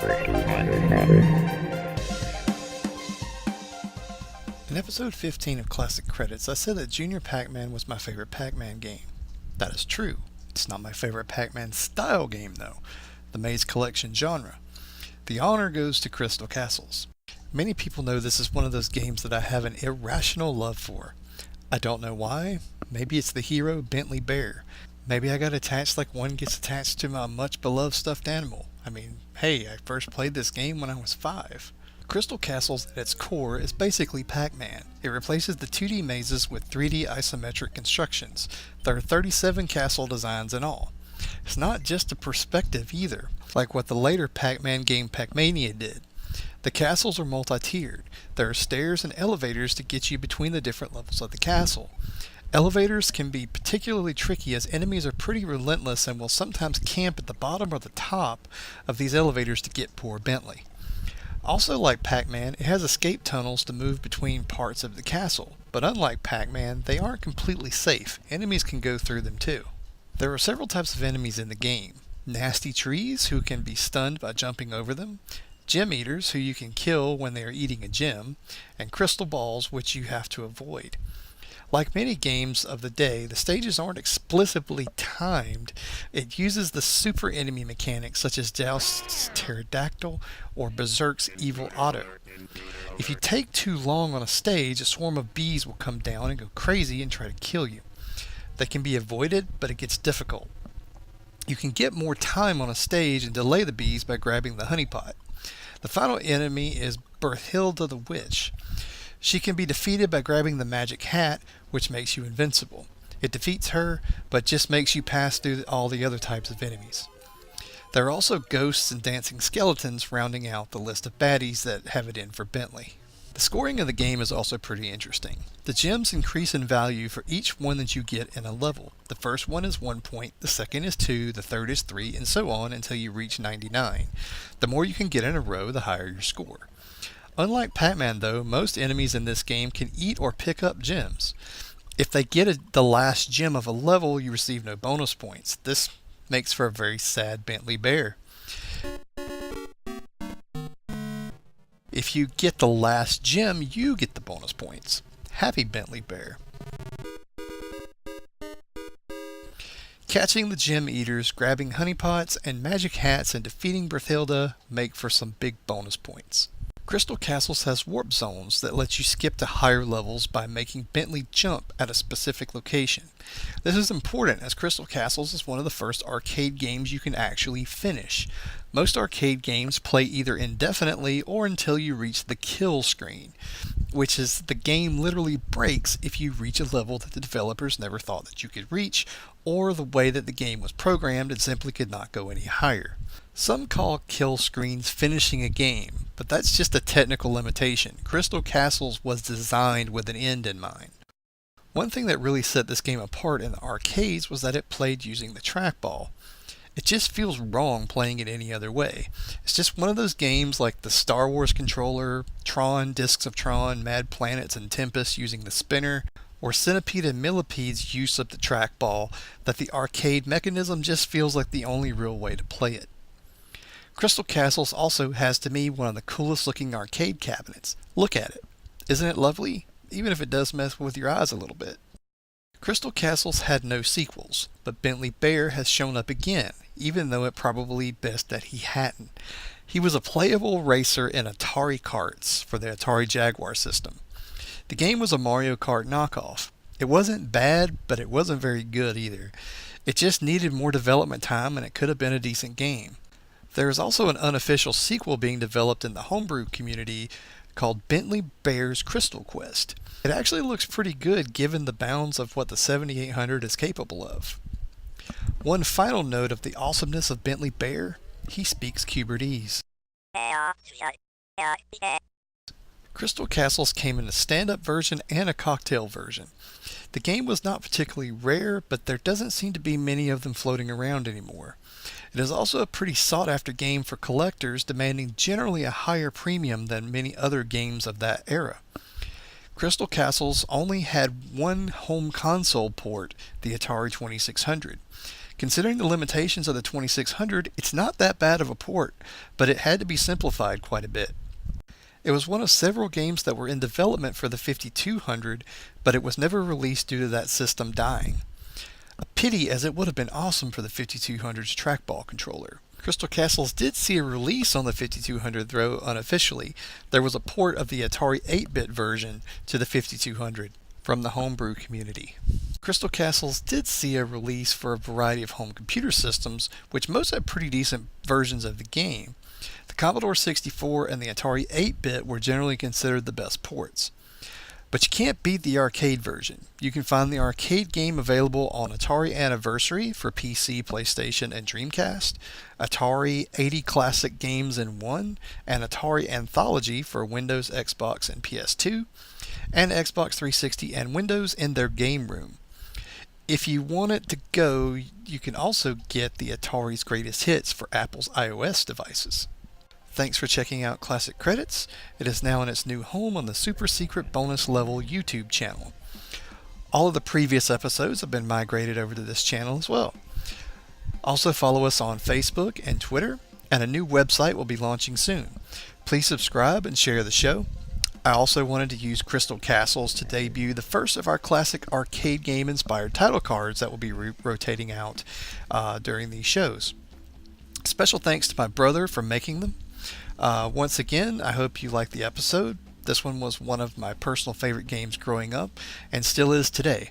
In episode 15 of Classic Credits, I said that Junior Pac-Man was my favorite Pac-Man game. That is true. It's not my favorite Pac-Man style game, though, the Maze Collection genre. The honor goes to Crystal Castles. Many people know this is one of those games that I have an irrational love for. I don't know why. Maybe it's the hero, Bentley Bear. Maybe I got attached like one gets attached to my much beloved stuffed animal. I mean, hey, I first played this game when I was 5. Crystal Castles at its core is basically Pac-Man. It replaces the 2D mazes with 3D isometric constructions. There are 37 castle designs in all. It's not just a perspective either, like what the later Pac-Man game Pac-Mania did. The castles are multi-tiered. There are stairs and elevators to get you between the different levels of the castle. Elevators can be particularly tricky as enemies are pretty relentless and will sometimes camp at the bottom or the top of these elevators to get poor Bentley. Also, like Pac-Man, it has escape tunnels to move between parts of the castle, but unlike Pac-Man, they aren't completely safe. Enemies can go through them too. There are several types of enemies in the game. Nasty trees, who can be stunned by jumping over them, gem eaters, who you can kill when they are eating a gem, and crystal balls, which you have to avoid. Like many games of the day, the stages aren't explicitly timed. It uses the super enemy mechanics such as Joust's Pterodactyl or Berserk's Evil Otto. If you take too long on a stage, a swarm of bees will come down and go crazy and try to kill you. They can be avoided, but it gets difficult. You can get more time on a stage and delay the bees by grabbing the honeypot. The final enemy is Berthilda the Witch. She can be defeated by grabbing the magic hat, which makes you invincible. It defeats her, but just makes you pass through all the other types of enemies. There are also ghosts and dancing skeletons rounding out the list of baddies that have it in for Bentley. The scoring of the game is also pretty interesting. The gems increase in value for each one that you get in a level. The first one is 1 point, the second is 2, the third is 3, and so on until you reach 99. The more you can get in a row, the higher your score. Unlike Pac-Man though, most enemies in this game can eat or pick up gems. If they get the last gem of a level, you receive no bonus points. This makes for a very sad Bentley Bear. If you get the last gem, you get the bonus points. Happy Bentley Bear. Catching the gem eaters, grabbing honeypots and magic hats, and defeating Berthilda make for some big bonus points. Crystal Castles has warp zones that let you skip to higher levels by making Bentley jump at a specific location. This is important as Crystal Castles is one of the first arcade games you can actually finish. Most arcade games play either indefinitely or until you reach the kill screen, which is the game literally breaks if you reach a level that the developers never thought that you could reach, or the way that the game was programmed and simply could not go any higher. Some call kill screens finishing a game, but that's just a technical limitation. Crystal Castles was designed with an end in mind. One thing that really set this game apart in the arcades was that it played using the trackball. It just feels wrong playing it any other way. It's just one of those games like the Star Wars controller, Tron, Discs of Tron, Mad Planets, and Tempest using the spinner, or Centipede and Millipede's use of the trackball, that the arcade mechanism just feels like the only real way to play it. Crystal Castles also has to me one of the coolest looking arcade cabinets. Look at it. Isn't it lovely? Even if it does mess with your eyes a little bit. Crystal Castles had no sequels, but Bentley Bear has shown up again, even though it probably best that he hadn't. He was a playable racer in Atari carts for the Atari Jaguar system. The game was a Mario Kart knockoff. It wasn't bad, but it wasn't very good either. It just needed more development time and it could have been a decent game. There is also an unofficial sequel being developed in the homebrew community called Bentley Bear's Crystal Quest. It actually looks pretty good given the bounds of what the 7800 is capable of. One final note of the awesomeness of Bentley Bear, he speaks Cuberdese. Crystal Castles came in a stand-up version and a cocktail version. The game was not particularly rare, but there doesn't seem to be many of them floating around anymore. It is also a pretty sought-after game for collectors, demanding generally a higher premium than many other games of that era. Crystal Castles only had one home console port, the Atari 2600. Considering the limitations of the 2600, it's not that bad of a port, but it had to be simplified quite a bit. It was one of several games that were in development for the 5200, but it was never released due to that system dying. A pity, as it would have been awesome for the 5200's trackball controller. Crystal Castles did see a release on the 5200, though unofficially. There was a port of the Atari 8-bit version to the 5200 from the homebrew community. Crystal Castles did see a release for a variety of home computer systems, which most had pretty decent versions of the game. The Commodore 64 and the Atari 8-bit were generally considered the best ports. But you can't beat the arcade version. You can find the arcade game available on Atari Anniversary for PC, PlayStation, and Dreamcast, Atari 80 Classic Games in 1, and Atari Anthology for Windows, Xbox, and PS2, and Xbox 360 and Windows in their game room. If you want it to go, you can also get the Atari's Greatest Hits for Apple's iOS devices. Thanks for checking out Classic Credits. It is now in its new home on the Super Secret Bonus Level YouTube channel. All of the previous episodes have been migrated over to this channel as well. Also follow us on Facebook and Twitter, and a new website will be launching soon. Please subscribe and share the show. I also wanted to use Crystal Castles to debut the first of our classic arcade game inspired title cards that will be rotating out during these shows. Special thanks to my brother for making them. Once again, I hope you liked the episode. This one was one of my personal favorite games growing up, and still is today.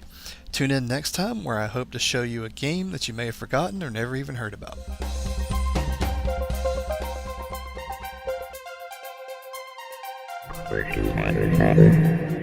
Tune in next time, where I hope to show you a game that you may have forgotten or never even heard about. For 200.